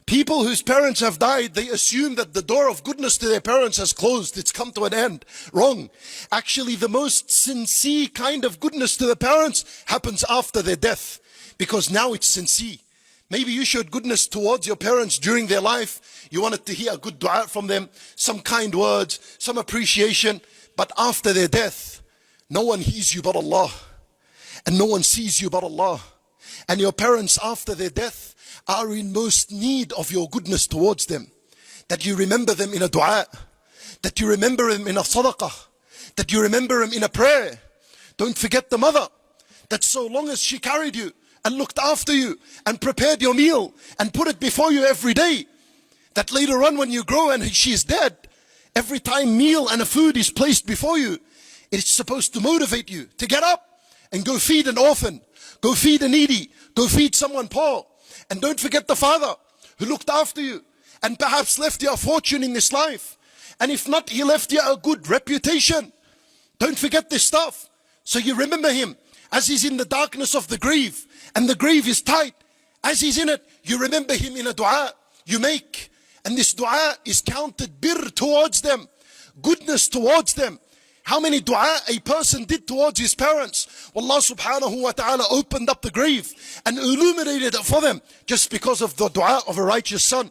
People whose parents have died, they assume that the door of goodness to their parents has closed. It's come to an end. Wrong. Actually, the most sincere kind of goodness to the parents happens after their death, because now it's sincere. Maybe you showed goodness towards your parents during their life. You wanted to hear a good dua from them, some kind words, some appreciation. But after their death, no one hears you but Allah. And no one sees you but Allah. And your parents after their death are in most need of your goodness towards them. That you remember them in a dua. That you remember them in a sadaqah. That you remember them in a prayer. Don't forget the mother. That so long as she carried you and looked after you and prepared your meal and put it before you every day, that later on when you grow and she is dead, every time meal and a food is placed before you, it's supposed to motivate you to get up and go feed an orphan, go feed a needy, go feed someone poor. And don't forget the father who looked after you and perhaps left you a fortune in this life. And if not, he left you a good reputation. Don't forget this stuff. So you remember him as he's in the darkness of the grave and the grave is tight. As he's in it, you remember him in a dua you make. And this dua is counted birr towards them, goodness towards them. How many dua a person did towards his parents. Allah subhanahu wa ta'ala opened up the grave and illuminated it for them just because of the dua of a righteous son.